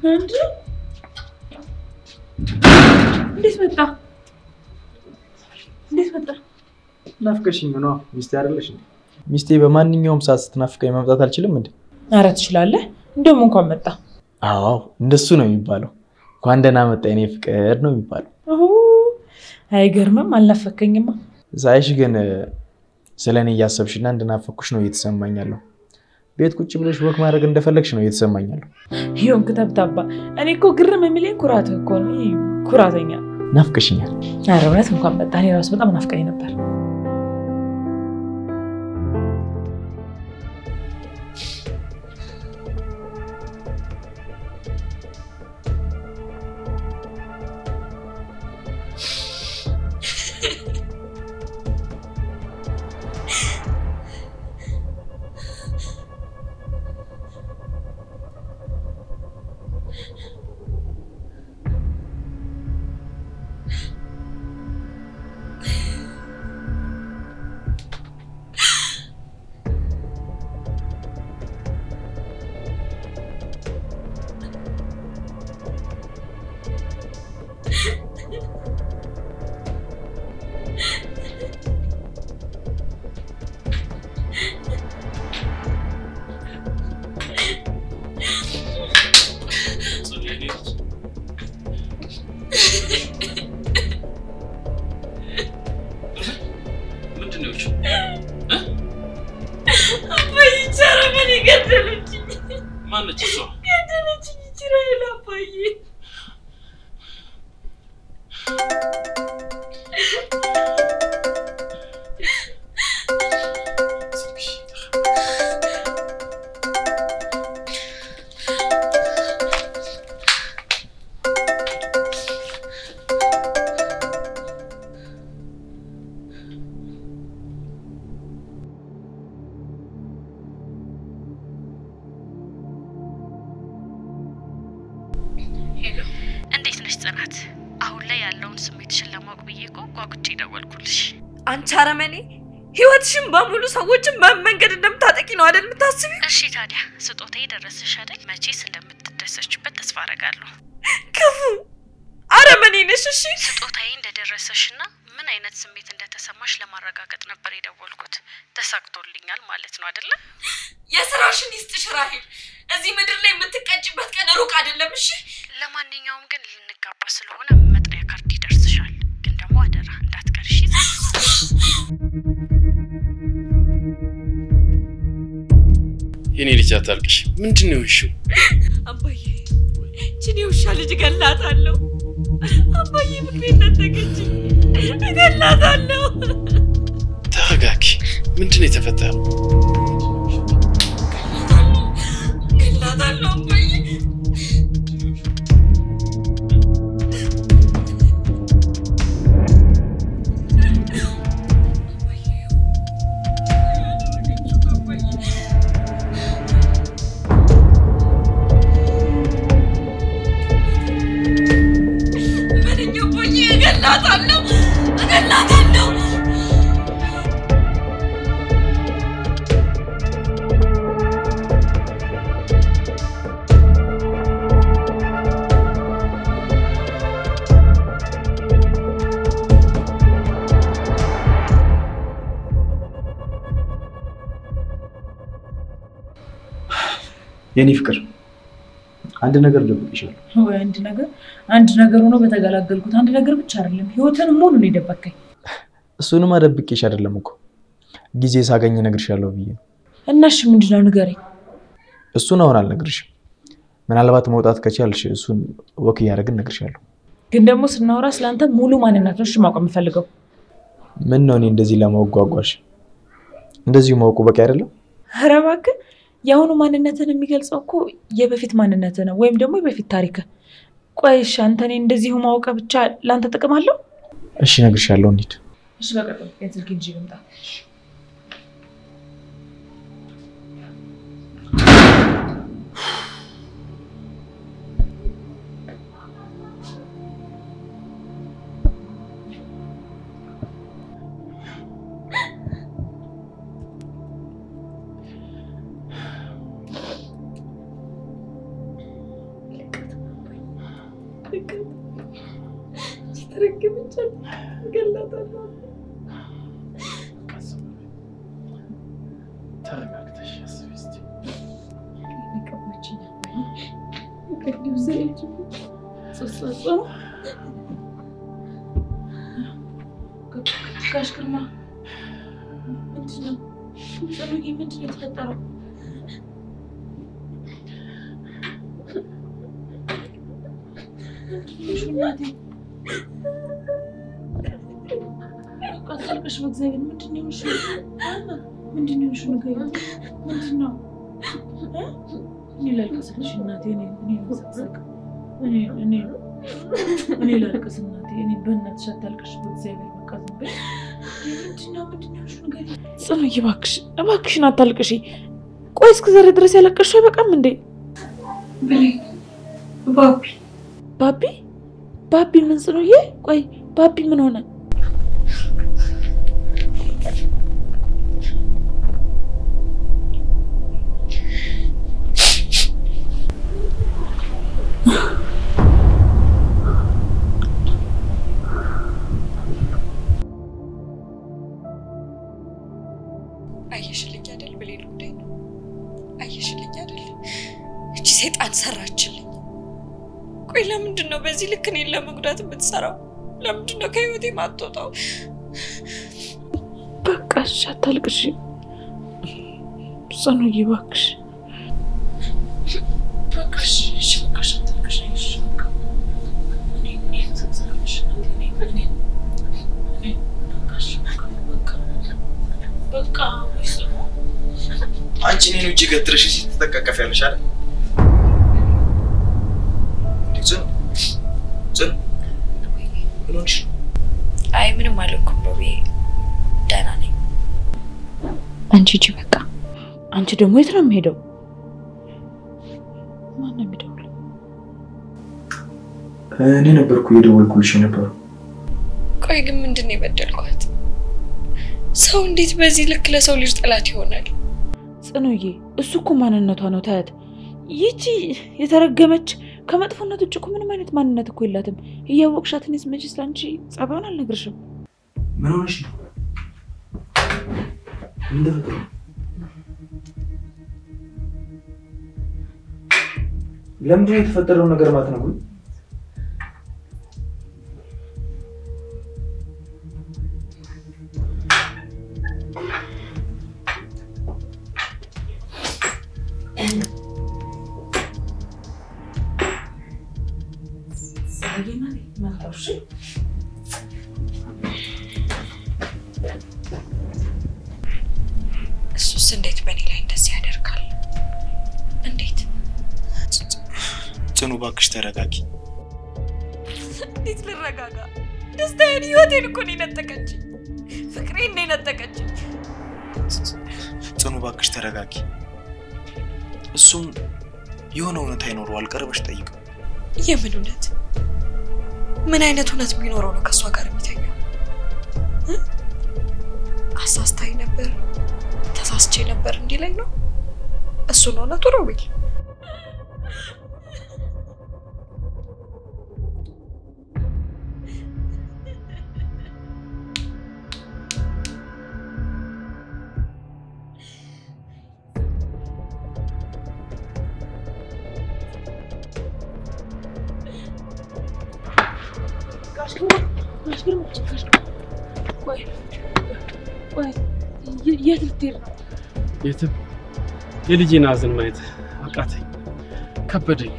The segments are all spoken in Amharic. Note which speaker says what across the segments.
Speaker 1: እንዴ እንዴት መጣ
Speaker 2: ናፍቀሽኝ ነው ሚስቴ አይደለሽ እንዴ ሚስቴ በማንኛውም ሰዓት ስትናፍቀኝ መምጣት አልችልም እንዴ
Speaker 1: አረ ትችላለህ እንደውም እንኳን መጣ
Speaker 2: አዎ እንደሱ ነው የሚባለው እንኳን ደህና መጣ የኔ ፍቅር ነው የሚባለው
Speaker 1: አይገርምም አልናፈከኝማ
Speaker 2: ዛይሽ ግን ስለኔ ያሰብሽና እንደናፈኩሽ ነው እየተሰማኛለሁ ቤት ቁጭ ብለሽ ወክ ማድረግ እንደፈለግሽ ነው እየተሰማኛለሁ
Speaker 1: ይሁን ከተብታባ እኔ እኮ ግርም የሚለኝ ኩራት እኮ ነው ኩራተኛ
Speaker 2: ናፍቀሽኛል
Speaker 1: አረ እውነት እንኳን መጣ እኔ ራስ በጣም ናፍቀኝ ነበር
Speaker 3: አንቻረመኔ ህይወትሽን በሙሉ ሰዎችን በመንገድ እንደምታጠቂ ነው አይደል የምታስቢው?
Speaker 4: እሺ ታዲያ ስጦታዬ ደረሰሽ አይደል? መቼስ እንደምትደሰችበት ተስፋ አደርጋለሁ።
Speaker 3: ክፉ አረመኔ ነሽ። እሺ
Speaker 4: ስጦታዬ እንደደረሰሽና ምን አይነት ስሜት እንደተሰማሽ ለማረጋገጥ ነበር የደወልኩት። ተሳክቶልኛል ማለት ነው አይደል?
Speaker 3: የሥራሽን ይስጥሽ ራሂል። እዚህ ምድር ላይ የምትቀጭበት ቀን ሩቅ አይደለም። እሺ
Speaker 4: ለማንኛውም ግን ልንጋባ ስለሆነ መጥሪያ ካርድ ይደርስሻል። ግን ደግሞ አደራ እንዳትቀርሺ።
Speaker 5: የኔ ልጅ አታልቅሽ ምንድነው እሺ
Speaker 3: አባዬ እቺን ውሻ ልጅ ገላታለሁ አባዬ ምክንያት ተገጭ ገላታለሁ
Speaker 5: ተረጋጊ ምንድነው የተፈጠረው
Speaker 3: ገላታለሁ አባዬ
Speaker 2: የኔ ፍቅር አንድ ነገር ልብቅሻለሁ
Speaker 1: ወይ አንድ ነገር ሆኖ በተገላገልኩት አንድ ነገር ብቻ አይደለም ህይወትን ሙሉ ነው የደበከኝ
Speaker 2: እሱንም አደብቅሽ አይደለም እኮ ጊዜ ሳገኝ ነግርሻለሁ ብዬ
Speaker 1: እናሽ ምንድነው ንገረኝ
Speaker 2: እሱን አሁን አልነግርሽም ምናልባት መውጣት ከቻልሽ እሱን ወክ ያረግን ነግርሻለሁ
Speaker 1: ግን ደግሞ ስናወራ ስላንተ ሙሉ ማንነት ነው ማወቅ የምፈልገው
Speaker 2: ምን ነው እኔ እንደዚህ ለማወጓጓሽ እንደዚህ ማወቁ በቃ አይደለም
Speaker 1: ኧረ እባክህ ያሁኑ ማንነትን የሚገልጸው እኮ የበፊት ማንነት ነው ወይም ደግሞ የበፊት ታሪክ ቆይሽ አንተኔ እንደዚህ ማወቅ ብቻ ላንተ ጥቅም አለው
Speaker 2: እሺ ነግርሻለሁ እንዴ
Speaker 1: እሺ በቃ እንስልክ እንጂ ልምጣ ተረገመቻል ገላታለሁ
Speaker 5: ተረጋግተሽ አስቢ እስቲ
Speaker 1: ይቀበችኝ ከዲው ዘይት ጾጾ ጋሽ ግርማ ምንድነው ጸሎዬ ምንድነው የተፈጠረው ሽናቴ ቀጥልሽ በእግዚአብሔር ምንድነው እሺ ምንድነው እሺ ነገር ምንድነው እኔ ላልቀስልሽ እናቴ እኔ ሰሰቀ እኔ ላልቀስ እናቴ እኔ በእናትሽ አታልቅሽ በእግዚአብሔር መቀዝበሽ ምንድነው እሺ ነገር ጽኑዬ እባክሽን አታልቅሽ ቆይ እስከ ዛሬ ድረስ ያለቀሽው አይበቃም እንዴ በላይ ባቢ ምን ጽኑዬ ቆይ ባቢ ምን ሆነ
Speaker 3: አየሽልኝ አይደል ብሌን ጉዳይ ነው አየሽልኝ አይደል እቺ ሰይጣን ሰራችልኝ ቆይ ለምንድን ነው በዚህ ልክ እኔን ለመጉዳት የምትሰራው ለምንድን ነው ከህይወቴ ማትወጣው
Speaker 1: በቃሽ አታልቅሽ ጽኑዬ እባክሽ በቃሽ አታልቅሽ በቃ ወይስሙ
Speaker 2: አንቺ እኔን እጅ ገትረሽ ስትተቀቀፊያለሽ አይደል ጽኑ ምንሽ
Speaker 3: አይ ምንም አልኩም ነው ደህና ነኝ
Speaker 1: አንቺ እጂ በቃ አንቺ ደግሞ የት ነው የምሄደው ማን ነው የሚደውለው
Speaker 2: እኔ ነበርኩ የደወልኩልሽ ነበር
Speaker 3: ቆይ ግን ምንድነው የበደልኳት ሰው እንዴት በዚህ ልክ ለሰው ልጅ ጠላት ይሆናል
Speaker 1: ጽኑዬ እሱ እኮ ማንነቷ ነው ታያት ይቺ የተረገመች ከመጥፎነት ውጭ እኮ ምንም አይነት ማንነት እኮ የላትም እያወቅሻት እኔስ መቼስ ላንቺ ጸባውን አልነግርሽም
Speaker 2: ምን ሆነሽ ነው እንደፈጠሩ ለምንድን ነው የተፈጠረው ነገር ማትነግሩኝ
Speaker 3: እሱስ እንዴት በኔ ላይ እንደዚህ ያደርጋል እንዴት
Speaker 2: ጽኑ እባክሽ ተረጋጊ
Speaker 3: እንዴት ልረጋጋ ደስታዬን ህይወቴን እኮ ነው የነጠቀችኝ ፍቅሬን ነው የነጠቀችኝ
Speaker 2: ጽኑ እባክሽ ተረጋጊ እሱም የሆነ እውነት አይኖረዋል ቀርበሽ ጠይቅ
Speaker 3: የምን እውነት ምን አይነት እውነት ቢኖረው ነው ከሷ ጋር የሚተኛው አሳስታይ ነበር ተሳስቼ ነበር እንዲለኝ ነው እሱ ነው እውነቱ ሮቤል
Speaker 1: የት ልትሄድ ነው?
Speaker 5: የትም የልጄን ሐዘን ማየት አቃተኝ ከበደኝ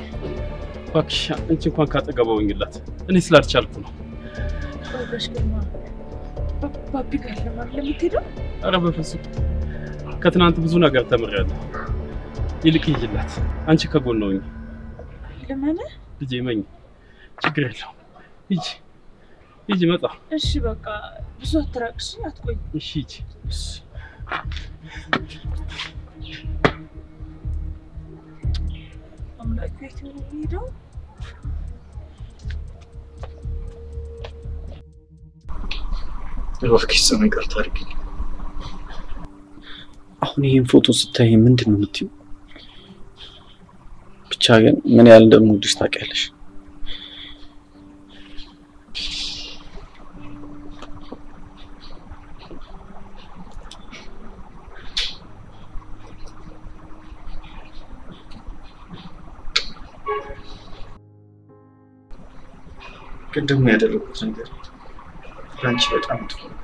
Speaker 5: እባክሽ አንቺ እንኳን ካጠገበውኝላት እኔ ስላልቻልኩ ነው
Speaker 1: ቆይሽ ግርማ ባቢ ጋር ለማለት የምትሄደው?
Speaker 5: ኧረ በፍጹም ከትናንት ብዙ ነገር ተምሬያለሁ ይልቅ ይይላት አንቺ ከጎን ነውኝ
Speaker 1: ለማን
Speaker 5: ልጄ መኝ ችግር የለውም ይጂ መጣ
Speaker 1: እሺ በቃ ብዙ አትራቅሽ አትቆይ
Speaker 5: እሺ ይጂ
Speaker 1: አምላክ ቤት ነው የሚሄደው
Speaker 5: እባክሽ ጽኑ ይቅርታ አድርጊልኝ አሁን ይሄን ፎቶ ስታይ ምንድን ነው የምትይው ብቻ ግን ምን ያህል እንደምወድሽ ታውቂያለሽ
Speaker 2: ግን ደግሞ ያደረኩት ነገር ላንቺ በጣም ጥሩ ነው።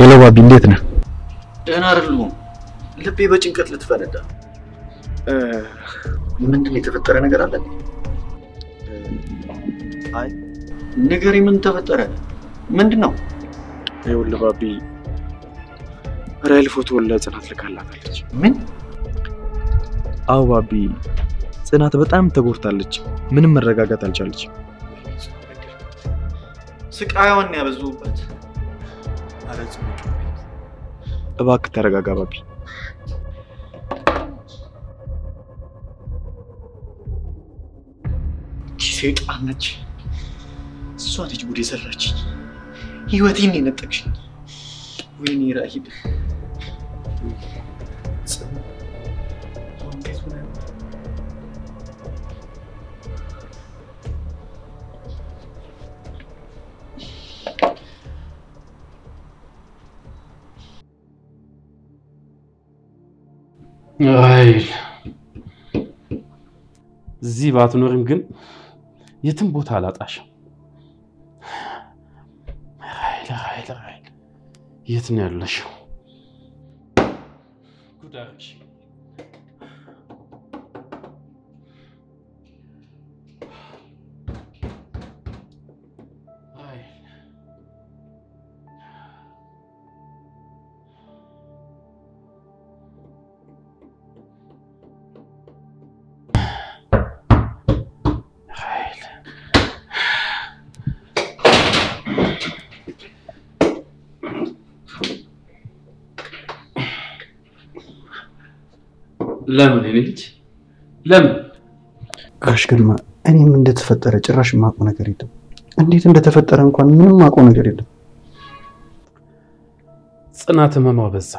Speaker 2: ሄሎ ባቢ እንዴት ነህ?
Speaker 6: ደህና አይደለሁም። ልቤ በጭንቀት ልትፈነዳ። ምንድን ነው የተፈጠረ ነገር አለ? አይ ንገሪ፣ ምን ተፈጠረ? ምንድነው?
Speaker 2: ይኸውልህ ባቢ ራይል ፎቶ ለጽናት ልካላታለች።
Speaker 6: ምን?
Speaker 2: አዎ ባቢ ጽናት በጣም ተጎድታለች። ምንም መረጋጋት አልቻለችም።
Speaker 6: ስቃዩን ያበዙበት።
Speaker 2: እባክህ ተረጋጋ ባቢ።
Speaker 6: ሴጣን ነች እሷ ልጅ ጉድ የሰራችኝ። ህይወቴን የነጠቅሽኝ። ወይኔ ራሂል
Speaker 5: አይ እዚህ ባትኖርም ግን የትም ቦታ አላጣሽም። ራይል የት ነው ያለሽው? ጉዳሽ ለምን ልጅ ለምን
Speaker 6: ጋሽ ግርማ እኔም እንደተፈጠረ ጭራሽ ማቆ ነገር የለም። እንዴት እንደተፈጠረ እንኳን ምንም ማቆ ነገር የለም።
Speaker 5: ጽናት ህመሟ በዛ።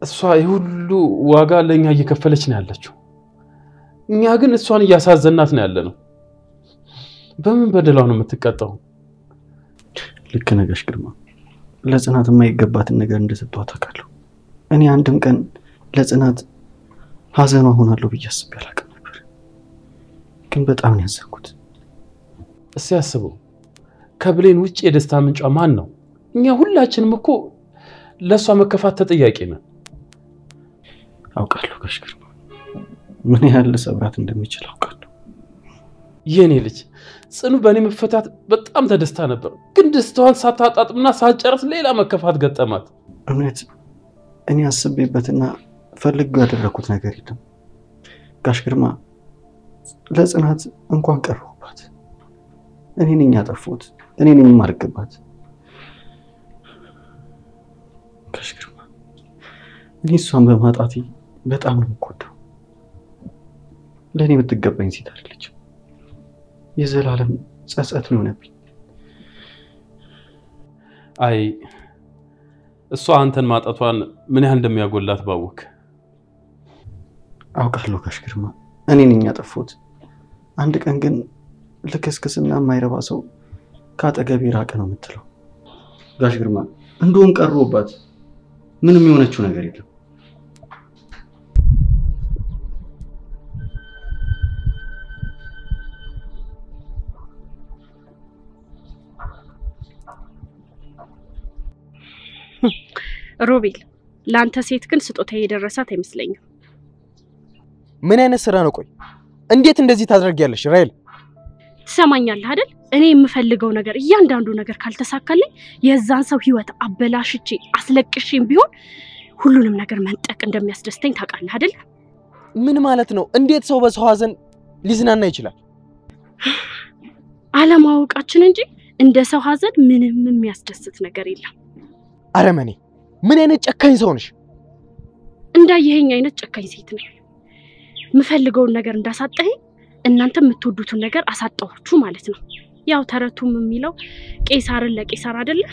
Speaker 5: እሷ ይሁሉ ዋጋ ለኛ እየከፈለች ነው ያለችው። እኛ ግን እሷን እያሳዘናት ነው ያለነው። በምን በደላው ነው የምትቀጣው?
Speaker 6: ልክ ነህ ጋሽ ግርማ። ለጽናት የማይገባትን ነገር እንደሰጠኋት አውቃለሁ። እኔ አንድም ቀን ለጽናት ሀዘኗ ሆናለሁ ብዬ አስቤ አላውቅም ነበር። ግን በጣም ነው ያዘንኩት።
Speaker 5: እስኪ አስበው፣ ከብሌን ውጭ የደስታ ምንጯ ማን ነው? እኛ ሁላችንም እኮ ለሷ መከፋት ተጠያቂ ነን።
Speaker 6: አውቃለሁ ጋሽ ግርማ፣ ምን ያህል ሰብራት እንደሚችል አውቃለሁ።
Speaker 5: የኔ ልጅ ጽኑ በእኔ መፈታት በጣም ተደስታ ነበር። ግን ደስታዋን ሳታጣጥምና ሳትጨርስ ሌላ መከፋት ገጠማት።
Speaker 6: እውነት እኔ አስቤበትና ፈልጌው ያደረኩት ነገር የለም ጋሽ ግርማ። ለጽናት እንኳን ቀረሁባት። እኔ ነኝ ያጠፋሁት፣ እኔ ነኝ የማርቅባት። ጋሽ ግርማ እኔ እሷን በማጣቴ በጣም ነው የምጎዳው። ለእኔ የምትገባኝ ሴት አይደለችም። የዘላለም ጸጸት ነው የሆነብኝ።
Speaker 5: አይ እሷ አንተን ማጣቷን ምን ያህል እንደሚያጎላት ባወክ።
Speaker 6: አውቃለሁ ጋሽ ግርማ፣ እኔ ነኝ ያጠፋሁት። አንድ ቀን ግን ልክስክስና የማይረባ ሰው ካጠገቤ ራቀ ነው የምትለው። ጋሽ ግርማ እንደውም ቀርቦባት ምንም የሆነችው ነገር የለም።
Speaker 4: ሮቤል ላንተ ሴት ግን ስጦታ የደረሳት አይመስለኝም።
Speaker 2: ምን አይነት ስራ ነው? ቆይ እንዴት እንደዚህ ታደርጊያለሽ ራይል?
Speaker 4: ትሰማኛለህ አይደል? እኔ የምፈልገው ነገር እያንዳንዱ ነገር ካልተሳካልኝ የዛን ሰው ህይወት አበላሽቼ አስለቅሼም ቢሆን ሁሉንም ነገር መንጠቅ እንደሚያስደስተኝ ታውቃለህ አይደል?
Speaker 2: ምን ማለት ነው? እንዴት ሰው በሰው ሀዘን ሊዝናና ይችላል?
Speaker 4: አለማወቃችን እንጂ እንደ ሰው ሀዘን ምንም የሚያስደስት ነገር የለም።
Speaker 2: አረመኔ! ምን አይነት ጨካኝ ሰው ነሽ?
Speaker 4: እንዳየኸኝ አይነት ጨካኝ ሴት ነኝ። የምፈልገውን ነገር እንዳሳጣኝ እናንተ የምትወዱትን ነገር አሳጣችሁ ማለት ነው። ያው ተረቱም የሚለው ቄሳርን ለቄሳር አይደለ?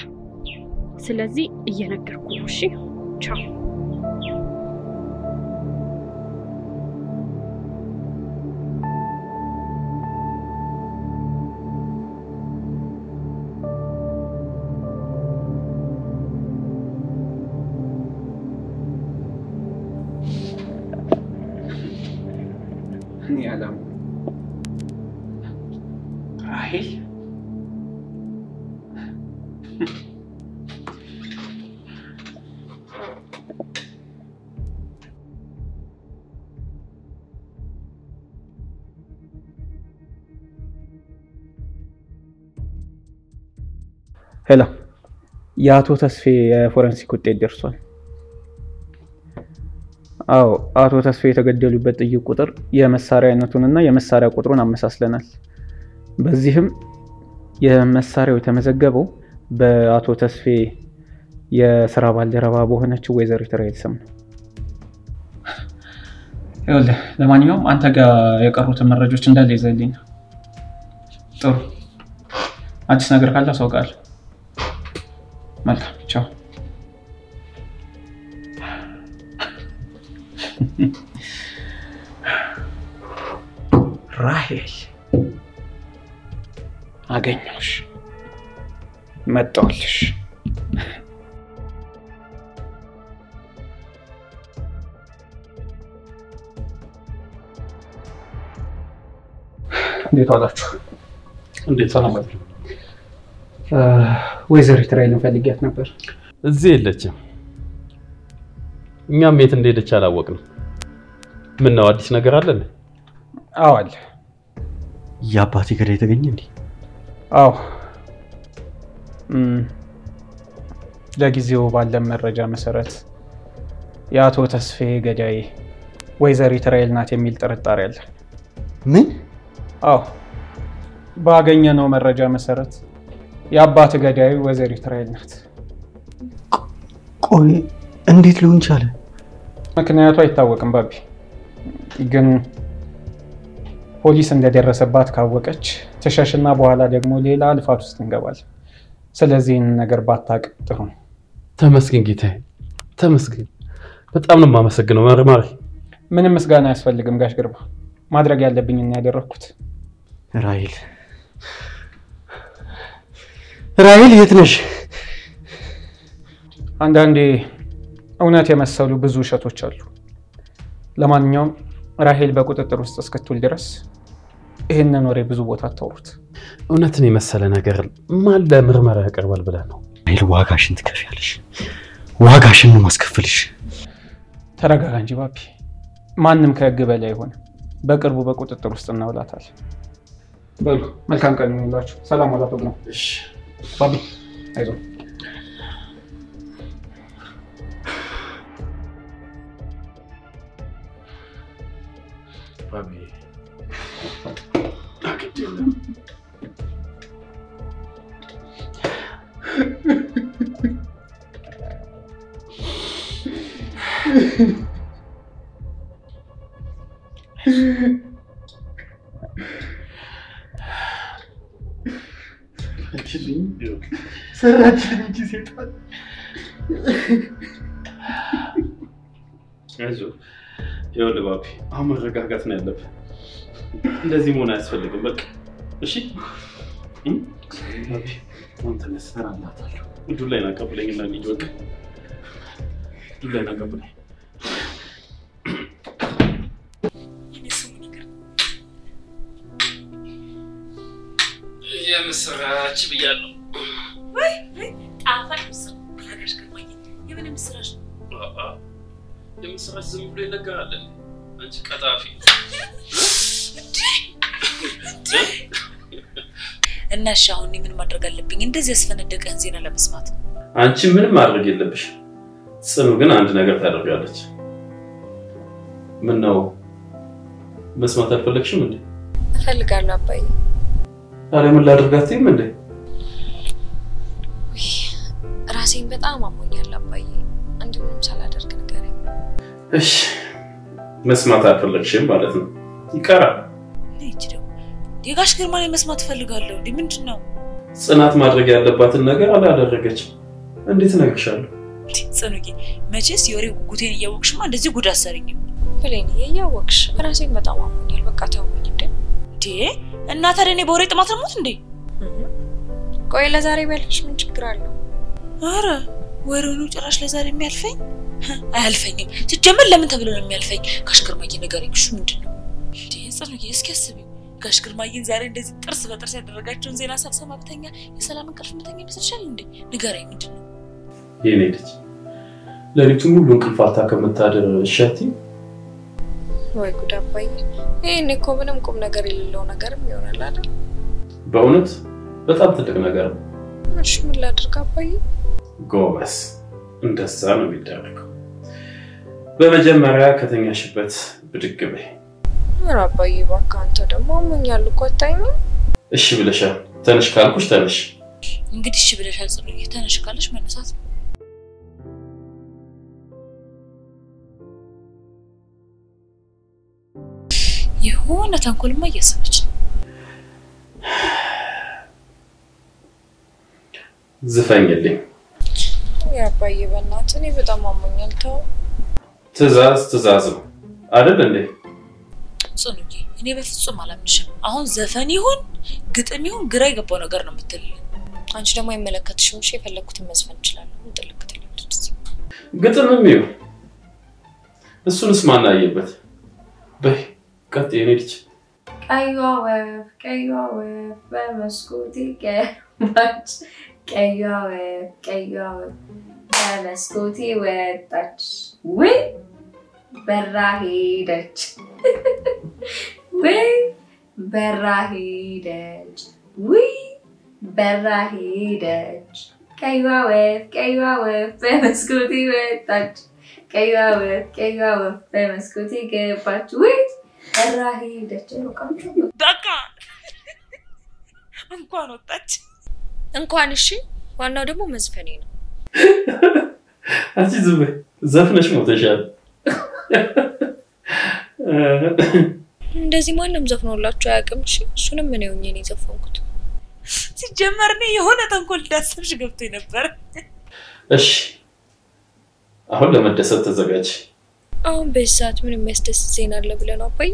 Speaker 4: ስለዚህ እየነገርኩ ነው። እሺ ቻው።
Speaker 7: ያለም ራሄል
Speaker 8: ሄሎ የአቶ ተስፌ የፎረንሲክ ውጤት ደርሷል። አዎ አቶ ተስፌ የተገደሉበት ጥይት ቁጥር የመሳሪያ አይነቱንና የመሳሪያ ቁጥሩን አመሳስለናል። በዚህም የመሳሪያው የተመዘገበው በአቶ ተስፌ የሥራ ባልደረባ በሆነችው ወይዘሪት ራሄል ስም ነው።
Speaker 7: ይኸውልህ ለማንኛውም አንተ ጋር የቀሩትን መረጃዎች እንዳለ ይዘህልኝ። ጥሩ አዲስ ነገር ካለ አሳውቃለሁ። መልካም ቻው። ራሄል አገኘሁሽ፣ መጣሁልሽ። እንዴት ዋላችሁ?
Speaker 5: እንዴት ሰላማችሁ?
Speaker 7: ወይዘሪት ራሄልን ፈልጊያት ነበር።
Speaker 5: እዚህ የለችም። እኛም የት እንደሄደች አላወቅንም። ምን ነው አዲስ ነገር አለ?
Speaker 7: አዎ አለ።
Speaker 6: የአባቴ ገዳይ ተገኘ እንዴ?
Speaker 7: አዎ ለጊዜው ባለን መረጃ መሰረት የአቶ ተስፌ ገዳይ ወይዘሪት ራሄል ናት የሚል ጥርጣሬ አለ።
Speaker 6: ምን?
Speaker 7: አዎ ባገኘነው መረጃ መሰረት የአባት ገዳይ ወይዘሪት ራሄል ናት።
Speaker 6: ቆይ እንዴት ሊሆን ቻለ?
Speaker 7: ምክንያቱ አይታወቅም ባቢ። ግን ፖሊስ እንደደረሰባት ካወቀች ተሻሽና በኋላ ደግሞ ሌላ ልፋት ውስጥ እንገባለን። ስለዚህ ነገር ባታቅ ጥሩ ነው።
Speaker 5: ተመስገን ጌታዬ፣ ተመስገን። በጣም ነው የማመሰግነው መርማሪ።
Speaker 7: ምንም ምስጋና አያስፈልግም ጋሽ ግርማ። ማድረግ ያለብኝ እና ያደረኩት።
Speaker 6: ራሄል የት ነሽ?
Speaker 7: አንዳንዴ እውነት የመሰሉ ብዙ ውሸቶች አሉ። ለማንኛውም ራሄል በቁጥጥር ውስጥ እስክትውል ድረስ ይሄንን ወሬ ብዙ ቦታ አታውሩት።
Speaker 5: እውነትን የመሰለ ነገር ማን ለምርመራ ያቀርባል ብለህ ነው?
Speaker 6: ራሄል ዋጋሽን ትከፍያለሽ። ዋጋሽን ነው ማስከፈልሽ።
Speaker 7: ተረጋጋ እንጂ ባቢ። ማንም ከህግ በላይ ሆነ። በቅርቡ በቁጥጥር ውስጥ እናውላታል። በሉ መልካም ቀን ይሁንላችሁ። ሰላም ዋላ ተብሎ።
Speaker 5: እሺ
Speaker 7: ባቢ አይዞህ።
Speaker 5: ባቢ
Speaker 6: ሰራችልኝ እንጂ ሴጣን።
Speaker 5: አይዞህ ይኸውልህ ባቢ፣ አሁን መረጋጋት ነው ያለብህ። እንደዚህ መሆን አያስፈልግም። በቃ እሺ ባቢ፣ አንተ ነሰራላታለሁ። ዱላዬን አቀብለኝና እንሂድ። በቃ ዱላዬን አቀብለኝ። የምስራች ብያለሁ።
Speaker 1: ወይ ጣፋጭ ምስራች ከማኝ የምን ምስራች ነው?
Speaker 5: የምስራች ዝም ብሎ ይነገራል። አንቺ ቀጣፊ
Speaker 1: እና እሺ አሁን ምን ማድረግ አለብኝ? እንደዚህ ያስፈነደቀን ዜና ለመስማት?
Speaker 5: አንቺ ምንም ማድረግ የለብሽ። ጽኑ ግን አንድ ነገር ታደርጋለች። ምን ነው መስማት አልፈለግሽም እንዴ?
Speaker 3: እፈልጋለሁ አባዬ።
Speaker 5: ታዲያ ምን ላድርጋትም እንዴ?
Speaker 3: ራሴን በጣም አሞኛል አባዬ። አንድ ምንም ሳላደርግ ንገረኝ።
Speaker 5: እሺ መስማት አልፈለግሽም ማለት ነው። ይቀራል።
Speaker 1: ለይች ደግሞ የጋሽ ግርማን መስማት ፈልጋለሁ እንዴ ምንድነው
Speaker 5: ጽናት ማድረግ ያለባትን ነገር አላደረገችም እንዴት ነግርሻለሁ
Speaker 1: ጽኑዬ መቼስ የወሬ ጉጉቴን እያወቅሽማ እንደዚህ ጉድ አሰሪኝም
Speaker 3: ብሌን እያወቅሽ ራሴን በጣም አሞኛል በቃ ተውኝ እንዴ እና ታዲያ እኔ በወሬ ጥማት ነው እንዴ ቆይ ለዛሬ በልሽ ምን ችግር አለው አረ ወሬው ነው ጭራሽ ለዛሬ የሚያልፈኝ አያልፈኝም ሲጀመር ለምን ተብሎ ነው የሚያልፈኝ ጋሽ ግርማዬ ንገረኝ እሺ ምንድነው እንዴ ጽኑዬ እስኪ አስቢ ጋሽ ግርማዬን ዛሬ እንደዚህ ጥርስ በጥርስ ያደረጋቸውን ዜና ሳልሰማ ብተኛ የሰላም እንቅልፍ ምተኛ ይመስልሻል እንዴ ንገረኝ ምንድነው
Speaker 5: የኔ ልጅ ለሊቱን ሙሉ እንቅልፋታ ከመታደር እሸቲ
Speaker 3: ወይ ጉድ አባዬ ይሄኔ እኮ ምንም ቁም ነገር የሌለው ነገርም ይሆናል አይደል
Speaker 5: በእውነት በጣም ትልቅ ነገር ነው
Speaker 3: እሺ ምን ላድርግ አባዬ
Speaker 5: ጎበስ እንደዛ ነው የሚደረገው በመጀመሪያ ከተኛሽበት ብድግ በይ
Speaker 3: ኧረ አባዬ እባክህ አንተ ደግሞ አሞኛል እኮ አታይኝም
Speaker 5: እሺ ብለሻል ተነሽ ካልኩሽ ተነሽ
Speaker 1: እንግዲህ እሺ ብለሻል ጽኑዬ ተነሽ ካለሽ መነሳት የሆነ ተንኮልማ እያሰበች ነው
Speaker 5: ዝፈኝልኝ
Speaker 3: ያባዬ በእናትህ እኔ በጣም አሞኛል ተው
Speaker 5: ትእዛዝ ነው አይደል እንዴ
Speaker 1: ጽኑዬ እኔ በፍጹም አላምንሽም አሁን ዘፈን ይሁን ግጥም ይሁን ግራ የገባው ነገር ነው የምትልኝ
Speaker 3: አንቺ ደግሞ የመለከትሽም እሺ የፈለኩትን መስፈን ይችላል እንጥልክትልኝ
Speaker 5: ግጥምም ይሁን እሱንስ ማን አየበት በይ ቀጥ የኔ ልጅ
Speaker 3: ቀይዋ ወፍ በመስኮቴ ገባች ቀይዋ ወፍ በመስኮቴ ወጣች ወይ በራ ሄደች ወይ በራ ሄደች ወይ በራ ሄደች ቀይዋ ወፍ በመስኮቴ ወጣች ቀይዋ ወፍ በመስኮቴ ገባች ወይ በራ ሄደች
Speaker 1: በቃ እንኳን ወጣች
Speaker 3: እንኳን እሺ ዋናው ደግሞ መዝፈኔ ነው
Speaker 5: አንቺ ዝም በይ ዘፍነሽ ሞተሻል
Speaker 3: እንደዚህ ማንም ዘፍኖላችሁ አያውቅም እሺ እሱንም ምን ይሁን እኔ ዘፈንኩት
Speaker 1: ሲጀመር ነው የሆነ ተንኮል ዳሰብሽ ገብቶኝ ነበር
Speaker 5: እሺ አሁን ለመደሰት ተዘጋጅ
Speaker 3: አሁን በሰዓት ምን የሚያስደስት ዜና አለ ብለን አባዬ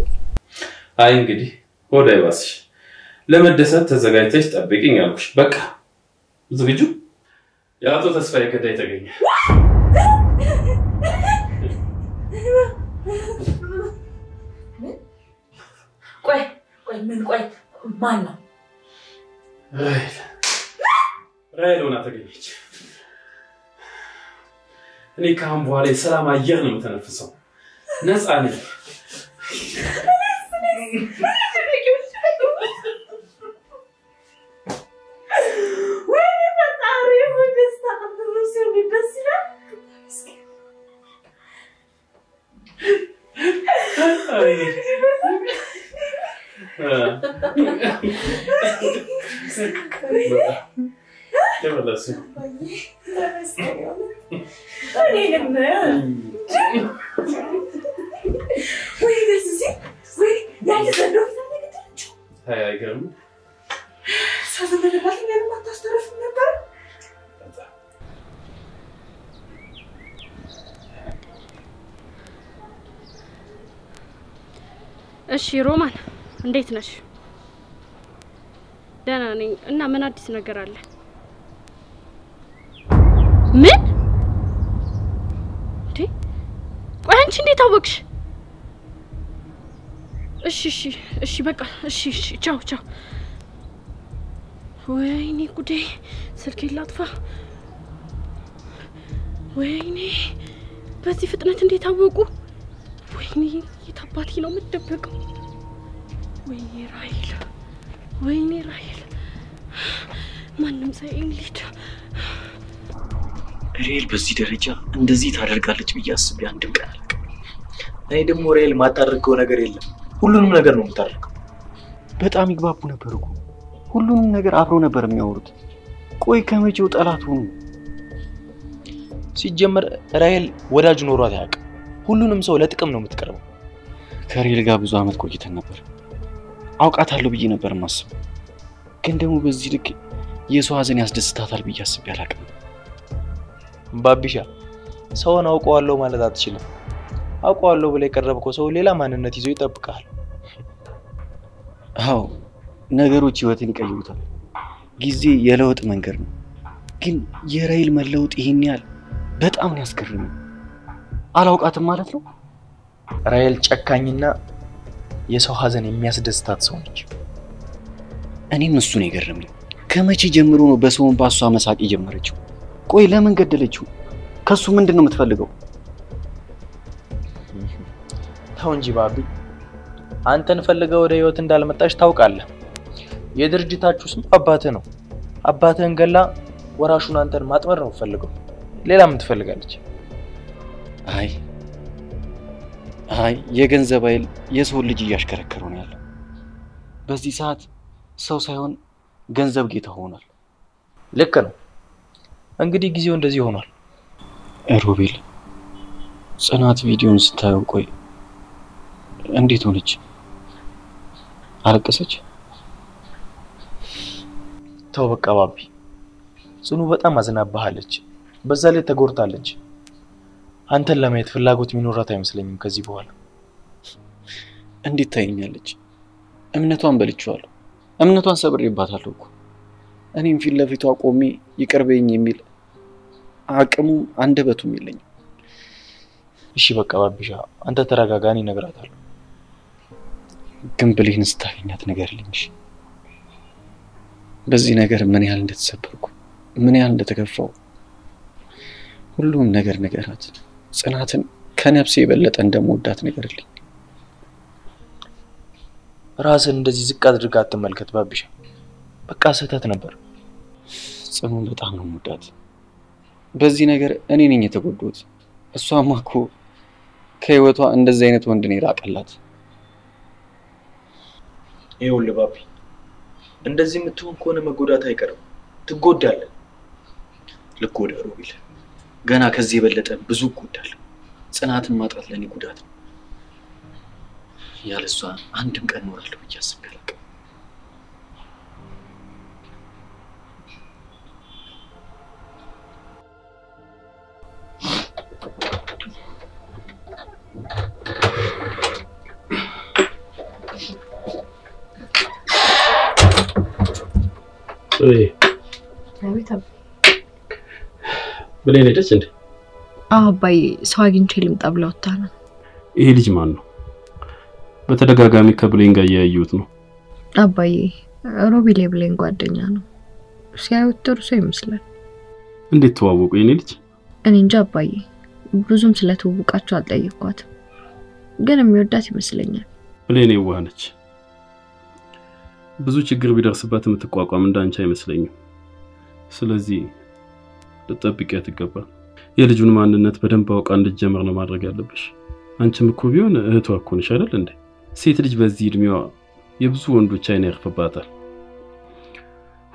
Speaker 5: አይ እንግዲህ ሆዳ ይባስሽ ለመደሰት ተዘጋጅተሽ ጠብቂኝ አልኩሽ በቃ ዝግጁ ያቶ ተስፋዬ ገዳይ ተገኘ
Speaker 1: ቆይ ምን ቆይ ማን ነው
Speaker 5: ራይል ሆና ተገኘች እኔ ካሁን በኋላ የሰላም አየር ነው የምተነፍሰው ነፃ ነኝ
Speaker 4: እሺ ሮማን እንዴት ነሽ ደህና ነኝ እና ምን አዲስ ነገር አለ ምን እንዴ ቆይ አንቺ እንዴት አወቅሽ እሺ በቃ እሺ ቻው ወይኔ ጉዴ ስልኬ ላጥፋ ወይኔ በዚህ ፍጥነት እንዴት አወቁ ወይኔ የታባቲ ነው የምትደበቀው ወይኔ ራይል ማንም ሳይን ሊድ
Speaker 6: ሬል በዚህ ደረጃ እንደዚህ ታደርጋለች ብዬ አስቤ አንድም ቀን አልቀም እኔ ደግሞ ሬል ማጣደርገው ነገር የለም ሁሉንም ነገር ነው የምታደርገው በጣም ይግባቡ ነበር እኮ ሁሉንም ነገር አብሮ ነበር የሚያወሩት ቆይ ከመቼው ጠላት ሆኑ
Speaker 2: ሲጀመር ራይል ወዳጅ ኖሯት ያውቃል ሁሉንም ሰው ለጥቅም ነው የምትቀርበው
Speaker 6: ከሬል ጋር ብዙ አመት ቆይተን ነበር አውቃታለሁ ብዬ ነበር ማስበው። ግን ደግሞ በዚህ ልክ የሰው ሀዘን ያስደስታታል ብዬ አስቤ አላውቅም።
Speaker 2: ባቢሻ ሰውን አውቀዋለሁ ማለት አትችልም። አውቀዋለሁ ብለህ የቀረብከው ሰው ሌላ ማንነት ይዞ ይጠብቃል።
Speaker 6: አዎ ነገሮች ህይወትን ይቀይሩታል። ጊዜ የለውጥ መንገድ ነው። ግን የራይል መለውጥ ይሄን ያህል በጣም ነው ያስገርመኝ። አላውቃትም ማለት ነው።
Speaker 2: ራይል ጨካኝና የሰው ሀዘን የሚያስደስታት ሰው ነች።
Speaker 6: እኔም እሱ ነው የገረመኝ። ከመቼ ጀምሮ ነው በሰውን ባሷ መሳቅ የጀመረችው? ቆይ ለምን ገደለችው? ከሱ ምንድነው የምትፈልገው?
Speaker 2: ተው እንጂ ባቢ፣ አንተን ፈልገው ወደ ህይወት እንዳልመጣሽ ታውቃለህ። የድርጅታችሁ ስም አባትህ ነው። አባትህን ገላ ወራሹን አንተን ማጥመር ነው ፈልገው። ሌላ ምን ትፈልጋለች? አይ
Speaker 6: የገንዘብ ኃይል የሰው ልጅ እያሽከረከረው ነው ያለው። በዚህ ሰዓት ሰው ሳይሆን ገንዘብ ጌታ ሆኗል።
Speaker 2: ልክ ነው። እንግዲህ ጊዜው እንደዚህ ሆኗል።
Speaker 6: ሮቤል ጽናት ቪዲዮን ስታየው ቆይ እንዴት ሆነች? አለቀሰች?
Speaker 2: ተው በቃ ባቢ፣ ጽኑ በጣም አዝናባሃለች። በዛ ላይ ተጎርታለች። አንተን ለማየት ፍላጎት የሚኖራት አይመስለኝም ከዚህ በኋላ።
Speaker 6: እንዴት ታየኛለች? እምነቷን በልቼዋለሁ። እምነቷን ሰብሬባታለሁ እኮ። እኔም ፊት ለፊቷ ቆሜ ይቅርበኝ የሚል አቅሙ አንደበቱም የለኝም።
Speaker 2: እሺ በቃ ባቢሻ አንተ ተረጋጋኒ፣ እነግራታለሁ።
Speaker 6: ግን ብሌን ስታገኛት ንገርልኝ። በዚህ ነገር ምን ያህል እንደተሰበርኩ ምን ያህል እንደተከፋው ሁሉም ነገር ንገራት። ጽናትን ከነፍሴ የበለጠ እንደምወዳት ንገርልኝ።
Speaker 2: ራስን እንደዚህ ዝቅ አድርጋ አትመልከት ባቢሻ። በቃ ስህተት ነበር።
Speaker 6: ጽኑን በጣም ነው የምወዳት። በዚህ ነገር እኔ ነኝ የተጎዳሁት። እሷማ እኮ ከህይወቷ እንደዚህ አይነት ወንድ ነው የራቀላት።
Speaker 2: ይኸውልህ ባቢ፣ እንደዚህ የምትሆን ከሆነ መጎዳት አይቀርም። ትጎዳለህ።
Speaker 6: ልጎዳ ሮቤል፣ ገና ከዚህ የበለጠ ብዙ እጎዳለሁ። ጽናትን ማጣት ለኔ ጉዳት ነው። ያለሷ አንድም ቀን እኖራለሁ ብዬ አስቤ አላውቅም።
Speaker 5: ብሌን ሄደች እንዴ?
Speaker 4: አባዬ ሰው አግኝቼ ልምጣ ብላ ወጣ ነው።
Speaker 5: ይሄ ልጅ ማን ነው? በተደጋጋሚ ከብሌን ጋር ያያዩት ነው።
Speaker 4: አባዬ ሮቤል ብሌን ጓደኛ ነው። ሲያዩት ጥሩ ሰው ይመስላል።
Speaker 5: እንዴት ተዋወቁ የኔ ልጅ?
Speaker 4: እኔ እንጃ አባዬ፣ ብዙም ስለተዋወቃቸው አልጠየቅኳትም፣ ግን የሚወዳት ይመስለኛል።
Speaker 5: ብሌን የዋህ ነች። ብዙ ችግር ቢደርስባት የምትቋቋም እንዳንቺ አይመስለኝም። ስለዚህ ልጠብቂያት ይገባል። የልጁን ማንነት በደንብ አውቃ እንድትጀምር ነው ማድረግ ያለብሽ። አንቺም እኮ ቢሆን እህቷ እኮ ነሽ አይደል እንዴ? ሴት ልጅ በዚህ እድሜዋ የብዙ ወንዶች አይን ያርፍባታል።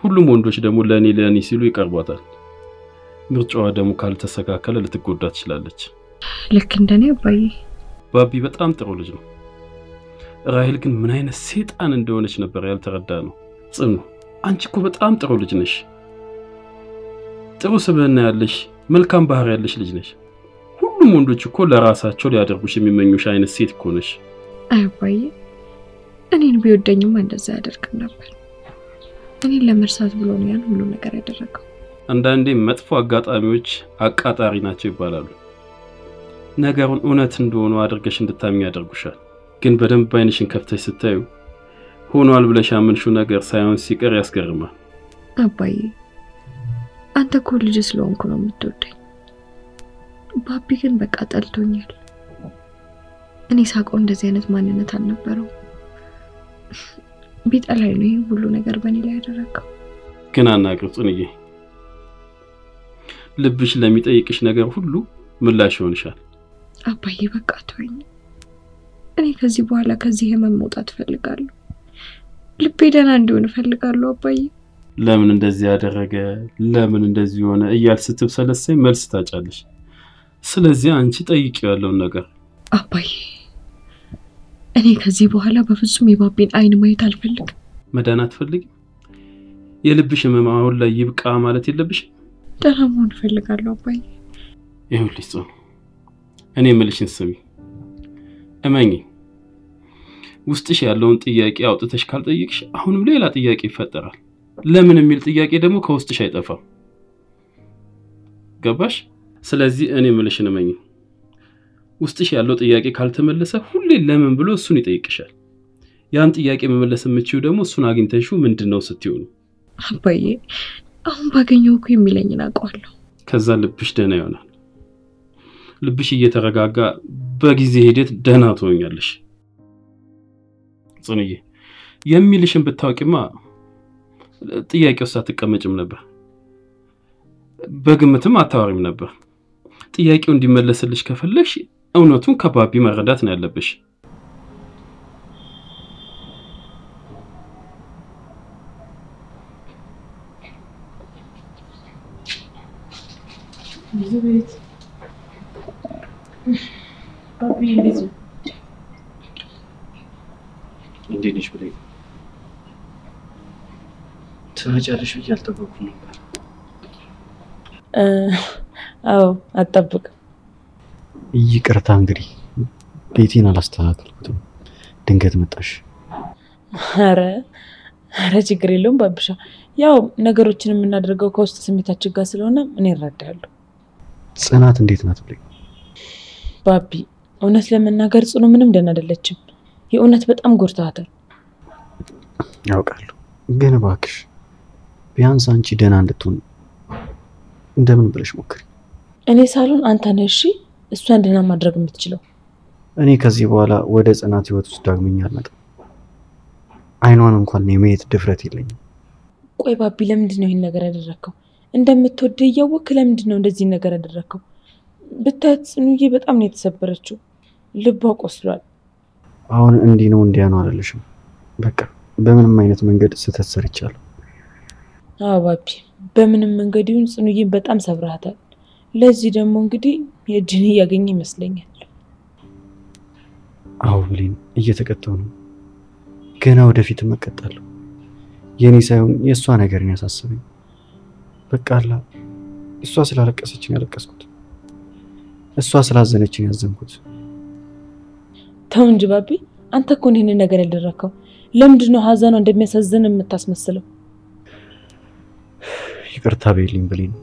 Speaker 5: ሁሉም ወንዶች ደግሞ ለኔ ሲሉ ይቀርቧታል። ምርጫዋ ደግሞ ካልተስተካከለ ልትጎዳ ትችላለች።
Speaker 4: ልክ እንደኔ አባዬ።
Speaker 5: ባቢ በጣም ጥሩ ልጅ ነው። ራይል ግን ምን አይነት ሰይጣን እንደሆነች ነበር ያልተረዳ ነው። ጽኑ፣ አንቺ እኮ በጣም ጥሩ ልጅ ነሽ። ጥሩ ስብዕና ያለሽ መልካም ባህሪ ያለሽ ልጅ ነሽ። ሁሉም ወንዶች እኮ ለራሳቸው ሊያደርጉሽ የሚመኙሽ አይነት ሴት እኮ ነሽ።
Speaker 4: አባዬ እኔን ቢወደኝም እንደዛ ያደርግም ነበር። እኔን ለመርሳት ብሎ ነው ያን ሁሉ ነገር ያደረገው።
Speaker 5: አንዳንዴ መጥፎ አጋጣሚዎች አቃጣሪ ናቸው ይባላሉ። ነገሩን እውነት እንደሆነ አድርገሽ እንድታምኚ ያደርጉሻል። ግን በደንብ አይንሽን ከፍተሽ ስታዩ ሆኗል ብለሽ ያመንሽው ነገር ሳይሆን ሲቀር ያስገርማል።
Speaker 4: አባዬ አንተ እኮ ልጅ ስለሆንኩ ነው የምትወደኝ። ባቢ ግን በቃ ጠልቶኛል። እኔ ሳውቀው እንደዚህ አይነት ማንነት አልነበረው። ቢጠላኝ ነው ይሄ ሁሉ ነገር በእኔ ላይ ያደረገው።
Speaker 5: ግን አናግሪው ጽንዬ፣ ልብሽ ለሚጠይቅሽ ነገር ሁሉ ምላሽ ይሆንሻል።
Speaker 4: አባዬ በቃ ተወኝ። እኔ ከዚህ በኋላ ከዚህ ህመም መውጣት ፈልጋለሁ። ልቤ ደህና እንዲሆን ፈልጋለሁ አባዬ።
Speaker 5: ለምን እንደዚህ ያደረገ ለምን እንደዚህ ሆነ እያል ስትብሰለሰይ መልስ ታጫለሽ። ስለዚህ አንቺ ጠይቂው ያለውን ነገር።
Speaker 4: አባዬ እኔ
Speaker 3: እኔ ከዚህ በኋላ በፍጹም የባቢን አይን ማየት አልፈልግም።
Speaker 5: መዳን አትፈልጊም? የልብሽ ህመም አሁን ላይ ይብቃ ማለት የለብሽ?
Speaker 3: ደህና መሆን እፈልጋለሁ አባዬ።
Speaker 5: ይኸውልሽ ጽኑ፣ እኔ የምልሽን ስሚ፣ እመኚ። ውስጥሽ ያለውን ጥያቄ አውጥተሽ ካልጠየቅሽ አሁንም ሌላ ጥያቄ ይፈጠራል። ለምን የሚል ጥያቄ ደግሞ ከውስጥሽ አይጠፋም። ገባሽ? ስለዚህ እኔ የምልሽን እመኚ። ውስጥሽ ያለው ጥያቄ ካልተመለሰ ሁሌ ለምን ብሎ እሱን ይጠይቅሻል። ያን ጥያቄ መመለስ የምትችይው ደግሞ እሱን አግኝተሽው ምንድነው ስትይው ነው።
Speaker 3: አባዬ አሁን ባገኘው እኮ የሚለኝን አውቀዋለሁ።
Speaker 5: ከዛ ልብሽ ደህና ይሆናል። ልብሽ እየተረጋጋ በጊዜ ሂደት ደህና ትሆኛለሽ። ጽኑዬ የሚልሽን ብታውቂማ ጥያቄው ሳትቀመጭም ነበር፣ በግምትም አታወሪም ነበር። ጥያቄው እንዲመለስልሽ ከፈለግሽ እውነቱን ከባቢ መረዳት ነው ያለብሽ።
Speaker 1: ቤት ባቢ
Speaker 6: እንዴት ነሽ ብለኝ ትመጫለሽ ብዬ አልጠበኩም ነበር።
Speaker 1: አዎ አጠብቅ።
Speaker 6: ይቅርታ እንግዲህ ቤቴን አላስተካከልኩትም፣ ድንገት መጣሽ።
Speaker 1: ኧረ ችግር የለውም ባብሻ። ያው ነገሮችን የምናደርገው ከውስጥ ስሜታችን ጋር ስለሆነ እኔ እረዳለሁ።
Speaker 6: ጽናት እንዴት ናት ብለኝ?
Speaker 1: ባቢ እውነት ለመናገር ጽኑ ምንም ደህና አይደለችም። የእውነት በጣም ጎድታታል።
Speaker 6: ያውቃለሁ፣ ግን እባክሽ ቢያንስ አንቺ ደህና እንድትሆን እንደምን ብለሽ ሞክሪ።
Speaker 1: እኔ ሳልሆን አንተ ነህ እሺ እሷን ደህና ማድረግ የምትችለው።
Speaker 6: እኔ ከዚህ በኋላ ወደ ጽናት ህይወት ውስጥ ዳግመኛ አልመጣም። አይኗን እንኳን የማየት ድፍረት የለኝም።
Speaker 1: ቆይ ባቢ ለምንድን ነው ይሄን ነገር ያደረከው? እንደምትወደው እያወቅህ ለምንድን ነው እንደዚህ ነገር ያደረከው? ብታያት ጽኑዬ በጣም ነው የተሰበረችው፣ ልቧ ቆስሏል።
Speaker 6: አሁን እንዲህ ነው እንዲያ ነው አላለሽም። በቃ በምንም አይነት መንገድ ስህተት ሰርቻለሁ።
Speaker 1: አዎ ባቢ በምንም መንገድ ይሁን ጽኑዬን በጣም ሰብራታል። ለዚህ ደግሞ እንግዲህ የእጅን እያገኘ ይመስለኛል።
Speaker 6: አዎ ብሌን እየተቀጣሁ ነው፣ ገና ወደፊት እቀጣለሁ። የኔ ሳይሆን የእሷ ነገር ነው ያሳሰበኝ። በቃ አላ እሷ ስላለቀሰች ነው ያለቀስኩት፣ እሷ ስላዘነች ነው ያዘንኩት።
Speaker 1: ተው እንጂ ባቢ አንተ እኮ ይሄንን ነገር ያደረከው ለምንድን ነው ሀዘኗ እንደሚያሳዝን የምታስመስለው?
Speaker 6: ይቅርታ በይልኝ ብሌን፣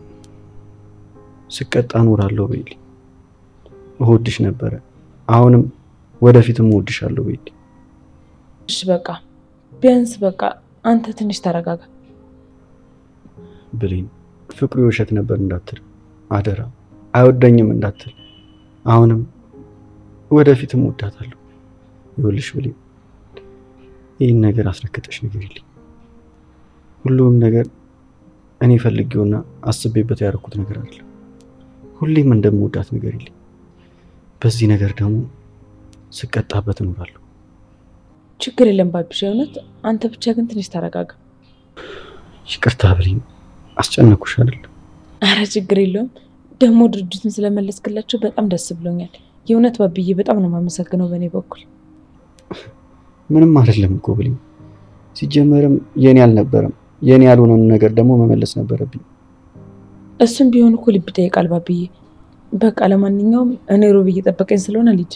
Speaker 6: ስቀጣ ኖራለሁ በይልኝ። እወድሽ ነበረ፣ አሁንም ወደፊትም እወድሻለሁ በይልኝ።
Speaker 1: እሺ በቃ ቢያንስ በቃ አንተ ትንሽ ተረጋጋ
Speaker 6: ብሌን። ፍቅሩ የውሸት ነበር እንዳትል አደራ፣ አይወደኝም እንዳትል። አሁንም ወደፊትም እወዳታለሁ። ይኸውልሽ ብሌን ይህን ነገር አስረክተሽ ንገሪልኝ። ሁሉም ነገር እኔ ፈልጌውና አስቤበት ያደረኩት ነገር አይደለም። ሁሌም እንደምወዳት ንገሪልኝ። በዚህ ነገር ደግሞ ስቀጣበት እኖራለሁ።
Speaker 1: ችግር የለም ባብሽ፣ እውነት አንተ ብቻ ግን ትንሽ ተረጋጋ።
Speaker 6: ይቅርታ ብሌን አስጨነኩሽ አይደል?
Speaker 1: አረ ችግር የለውም። ደግሞ ድርጅቱን ስለመለስክላቸው በጣም ደስ ብሎኛል። የእውነት ባብዬ በጣም ነው የማመሰግነው በእኔ በኩል።
Speaker 6: ምንም አይደለም እኮ ብሌን፣ ሲጀመርም የኔ አልነበረም። የኔ ያልሆነውን ነገር ደግሞ መመለስ ነበረብኝ።
Speaker 1: እሱም ቢሆን እኮ ልብ ይጠይቃል ባብዬ። በቃ ለማንኛውም እኔ ሮብ እየጠበቀኝ ስለሆነ ልጅ።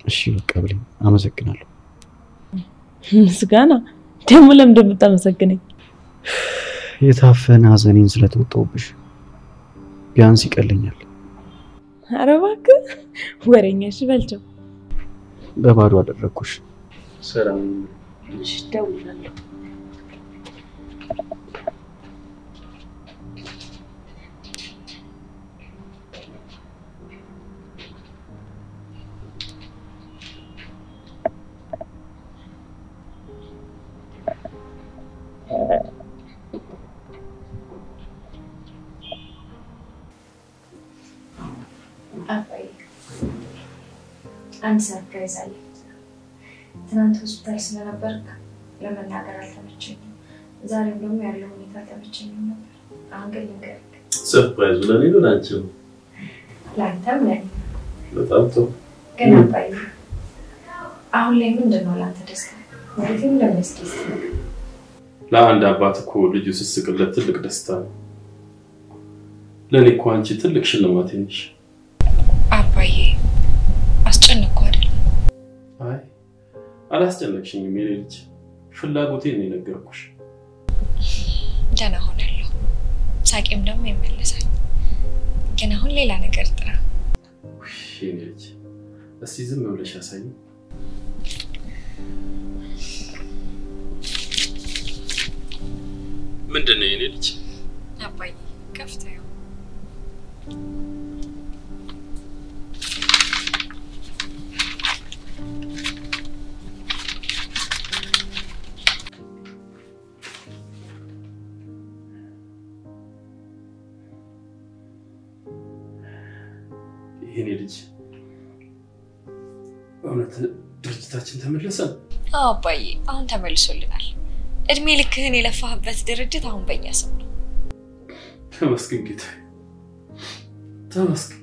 Speaker 6: እሺ በቃ ብሌን አመሰግናለሁ።
Speaker 1: ምስጋና ደግሞ ለምን እንደምታመሰግነኝ?
Speaker 6: የታፈነ ሀዘኔን ስለተወጣሁብሽ ቢያንስ ይቀለኛል።
Speaker 1: ኧረ እባክህ ወሬኛ። እሺ በልቸው።
Speaker 6: በባዶ አደረኩሽ።
Speaker 5: ሰላም።
Speaker 1: እሺ ደውላለሁ።
Speaker 3: አንድ ሰርፕራይዝ አለ። ትናንት ሆስፒታል ስለነበርክ ለመናገር አልተመቸኝም። ዛሬም ደግሞ ያለው ሁኔታ አልተመቸኝም ነበር። አሁን ግን ልንገርህ።
Speaker 5: ሰርፕራይዝ ለኔ ነው አንቺ?
Speaker 3: ለአንተም ለኔ።
Speaker 5: በጣም ጥሩ።
Speaker 3: ግን አባዬ አሁን ላይ ምንድነው ላንተ ደስታ? ወዴትም ለመስኪስ
Speaker 5: ለአንድ አባት እኮ ልጁ ሲስቅለት ትልቅ ደስታ ነው። ለኔ እኮ አንቺ ትልቅ ሽልማት ነሽ።
Speaker 3: አባዬ አስጨነቅኩ አይደል?
Speaker 5: አይ አላስጨነቅሽኝም የኔ ልጅ። ፍላጎቴን ነው የነገርኩሽ።
Speaker 3: ደህና ሆናለሁ። ሳቂም ደግሞ ይመለሳል። ግን አሁን ሌላ ነገር ጥራ።
Speaker 5: የኔ ልጅ እስቲ ዝም ብለሽ አሳይ። ምንድነው የኔ ልጅ?
Speaker 3: አባዬ ከፍተው
Speaker 5: የኔ ልጅ እውነት ድርጅታችን ተመለሰ?
Speaker 3: አዎ አባዬ አሁን ተመልሶልናል። እድሜ ልክህን የለፋህበት ድርጅት አሁን በእኛ ስም ነው።
Speaker 5: ተመስገን ጌታ ተመስገን።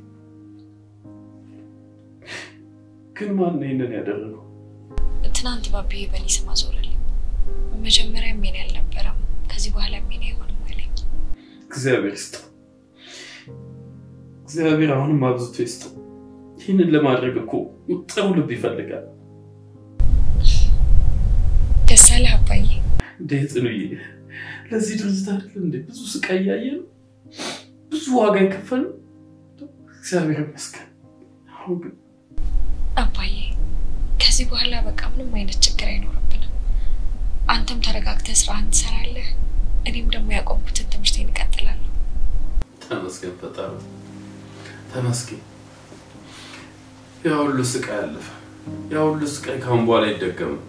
Speaker 5: ግን ማን ነው ይሄንን ያደረገው?
Speaker 3: ትናንት ባቢዬ በእኔ ስም አዞረልኝ። መጀመሪያ ምን ያልነበረም ከዚህ በኋላ ምን አይሆንም አለኝ።
Speaker 5: እግዚአብሔር ይስጠው። እግዚአብሔር አሁንም አብዝቶ ይስጠው። ይህንን ለማድረግ እኮ ጥሩ ልብ ይፈልጋል።
Speaker 3: ደስ አለህ አባዬ?
Speaker 5: እንዴት ነው ይሄ? ለዚህ ድርጅት አይደል እንዴ ብዙ ስቃይ ያየን ብዙ ዋጋ የከፈልን? እግዚአብሔር ይመስገን። አሁን ግን
Speaker 3: አባዬ ከዚህ በኋላ በቃ ምንም አይነት ችግር አይኖርብንም። አንተም ተረጋግተህ ስራህን ትሰራለህ፣ እኔም ደግሞ ያቆምኩትን ትምህርቴን እቀጥላለሁ።
Speaker 5: ተመስገን ፈጣሪ ተመስገን። ያው ሁሉ ስቃይ አለፈ። ያው ሁሉ ስቃይ ካሁን በኋላ አይደገምም።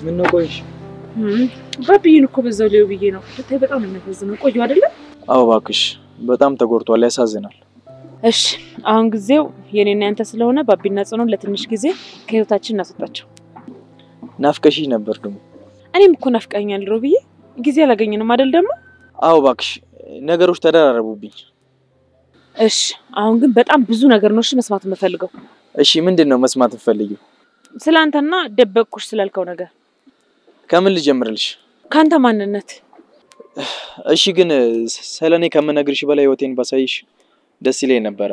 Speaker 2: ምን ነው ቆይሽ?
Speaker 1: ባቢዬን እኮ በዛው ሊው ብዬ ነው። ብታይ በጣም ነው የሚያሳዝነው። ቆዩ አይደለ?
Speaker 2: አዎ እባክሽ በጣም ተጎድቷል፣ ያሳዝናል።
Speaker 1: እሺ አሁን ጊዜው የኔና ያንተ ስለሆነ ባቢና ጽኑን ለትንሽ ጊዜ ከህይወታችን እናስወጣቸው።
Speaker 2: ናፍቀሽ ነበር ደግሞ።
Speaker 1: እኔም እኮ ናፍቀኛል ሮብዬ። ጊዜ አላገኘንም አይደል ደግሞ?
Speaker 2: አዎ እባክሽ ነገሮች ተደራረቡብኝ።
Speaker 1: እሺ አሁን ግን በጣም ብዙ ነገር ነው መስማት የምፈልገው።
Speaker 2: እሺ ምንድነው መስማት የምፈልጊው?
Speaker 1: ስላንተና ደበቅኩሽ ስላልከው ነገር።
Speaker 2: ከምን ልጀምርልሽ?
Speaker 1: ካንተ ማንነት።
Speaker 2: እሺ ግን ስለኔ ከመነግርሽ በላይ ህይወቴን ባሳይሽ ደስ ይለኝ ነበር።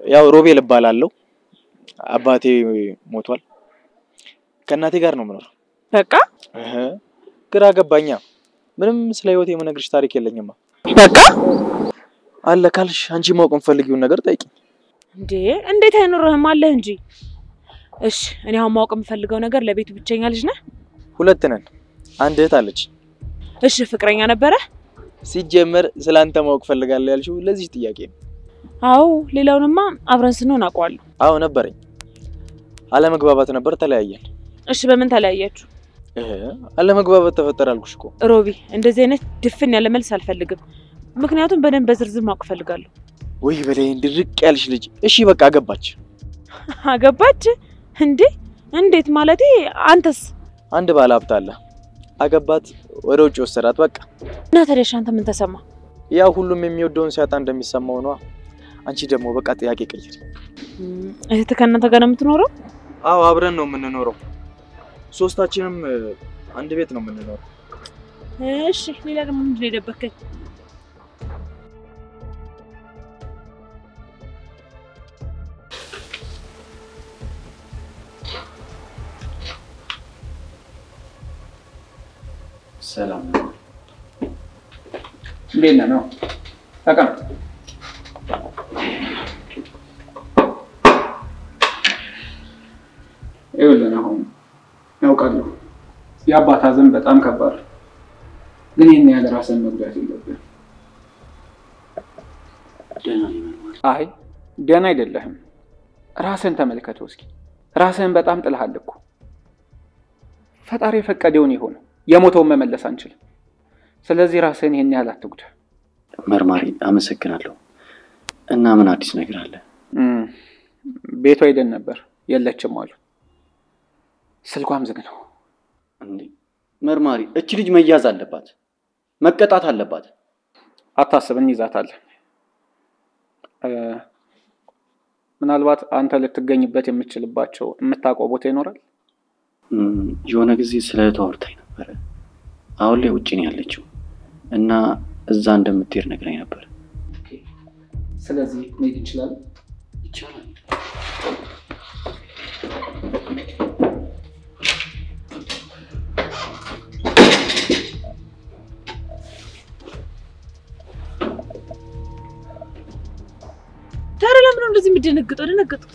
Speaker 2: ያው ሮቤል እባላለሁ። አባቴ ሞቷል። ከእናቴ ጋር ነው የምኖረው።
Speaker 1: በቃ
Speaker 2: ግራ ገባኛ። ምንም ስለ ህይወቴ የምነግርሽ ታሪክ የለኝማ።
Speaker 1: በቃ
Speaker 2: አለ ካልሽ አንቺ ማወቅ የምትፈልጊውን ነገር ጠይቂኝ።
Speaker 1: እንዴ እንዴት አይኖርህም አለ እንጂ። እሺ እኔ አሁን ማወቅ የምፈልገው ነገር ለቤቱ ብቸኛ ልጅ ነህ?
Speaker 2: ሁለት ነን። አንድ እህት አለች።
Speaker 1: እሺ ፍቅረኛ ነበረ?
Speaker 2: ሲጀመር ስላንተ ማወቅ ፈልጋለሁ ያልሽው ለዚህ ጥያቄ ነው?
Speaker 1: አዎ ሌላውንማ አብረን ስንሆን አውቀዋለሁ።
Speaker 2: አዎ ነበረኝ። አለመግባባት ነበር፣ ተለያየን።
Speaker 1: እሺ በምን ተለያያችሁ?
Speaker 2: አለመግባባት ተፈጠረ አልኩሽ እኮ
Speaker 1: ሮቢ። እንደዚህ አይነት ድፍን ያለ መልስ አልፈልግም። ምክንያቱም በደንብ በዝርዝር ማወቅ ፈልጋለሁ።
Speaker 2: ወይ በላይ እንድርቅ ያልሽ ልጅ። እሺ በቃ አገባች።
Speaker 1: አገባች እንዴ? እንዴት ማለቴ? አንተስ?
Speaker 2: አንድ ባለ ሀብት አለ፣ አገባት፣ ወደ ውጭ ወሰዳት በቃ።
Speaker 1: እና ታዲያ አንተ ምን ተሰማ?
Speaker 2: ያው ሁሉም የሚወደውን ሲያጣ እንደሚሰማው ነው። አንቺ ደግሞ በቃ ጥያቄ ቀይሪ።
Speaker 1: እህት ከእናንተ ጋር ነው የምትኖረው?
Speaker 2: አዎ አብረን ነው የምንኖረው። ሶስታችንም አንድ ቤት ነው የምንኖረው።
Speaker 1: እሺ ሌላ ደግሞ ምንድን ነው የደበከኝ?
Speaker 8: ሰላም እንዴት ነው? ተቀም ይኸውልህ አሁን ያውቃለሁ የአባት ሐዘን በጣም ከባድ፣ ግን ይሄን ያህል ራስን መጉዳት የለብህም።
Speaker 6: ደህና ነኝ መርማሪ።
Speaker 8: አይ ደህና አይደለህም። ራስህን ተመልከተው እስኪ። ራስህን በጣም ጥለሃል እኮ። ፈጣሪ የፈቀደውን ይሁን፣ የሞተውን መመለስ አንችልም። ስለዚህ ራስህን ይሄን ያህል አትጉዳ።
Speaker 6: መርማሪ አመሰግናለሁ። እና ምን አዲስ ነገር አለ?
Speaker 8: ቤቷ ሄደን ነበር፣ የለችም አሉ። ስልኳም ዝግ ነው።
Speaker 6: እንዴ መርማሪ፣ እቺ ልጅ መያዝ አለባት፣ መቀጣት አለባት።
Speaker 8: አታስብ፣ እንይዛታለን። ምናልባት አንተ ልትገኝበት የምትችልባቸው የምታውቀው ቦታ ይኖራል?
Speaker 6: የሆነ ጊዜ ስለ እህቷ አውርታኝ ነበረ። አሁን ላይ ውጪ ነው ያለችው እና እዛ እንደምትሄድ ነግራኝ ነበር።
Speaker 8: ስለዚህ መሄድ እንችላለን?
Speaker 6: ይቻላል።
Speaker 1: ታዲያ ለምን እንደዚህ የምትደነግጠው? ደነገጥኩ።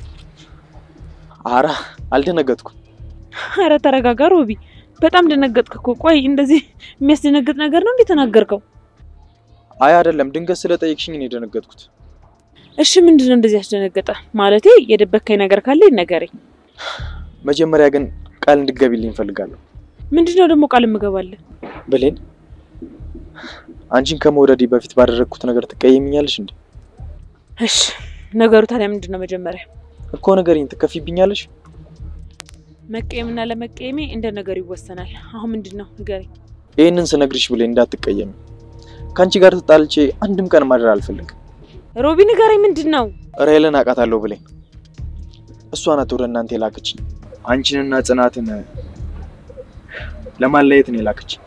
Speaker 2: ኧረ አልደነገጥኩም።
Speaker 1: ኧረ ተረጋጋ ሮቢ፣ በጣም ደነገጥክ እኮ። ቆይ እንደዚህ የሚያስደነግጥ ነገር ነው እንዴ ተናገርከው?
Speaker 2: አይ አይደለም፣ ድንገት ስለጠየቅሽኝ ነው የደነገጥኩት።
Speaker 1: እሺ ምንድነው እንደዚህ ያስደነገጠ? ማለቴ የደበከኝ ነገር ካለ ይነገረኝ።
Speaker 2: መጀመሪያ ግን ቃል እንድትገቢልኝ ፈልጋለሁ።
Speaker 1: ምንድነው ደግሞ ቃል የምገባልህ?
Speaker 2: ብሌን፣ አንቺን ከመውደዴ በፊት ባደረግኩት ነገር ትቀየሚኛለሽ እንዴ?
Speaker 1: እሺ ነገሩ ታዲያ ምንድነው? መጀመሪያ
Speaker 2: እኮ ነገርኝ፣ ትከፊብኛለሽ?
Speaker 1: መቀየምና ለመቀየሜ እንደ ነገሩ ይወሰናል። አሁን ምንድነው ንገረኝ።
Speaker 2: ይሄንን ስነግርሽ ብሌን እንዳትቀየሚ። ካንቺ ጋር ተጣልቼ አንድም ቀን ማድረግ አልፈልግም።
Speaker 1: ሮቢ ንገረኝ፣ ምንድነው?
Speaker 2: ራይልን አውቃታለሁ ብሌን። እሷ ናት ወደ እናንተ የላከችኝ። አንቺንና ጽናትን ለማለየት ነው የላከችኝ።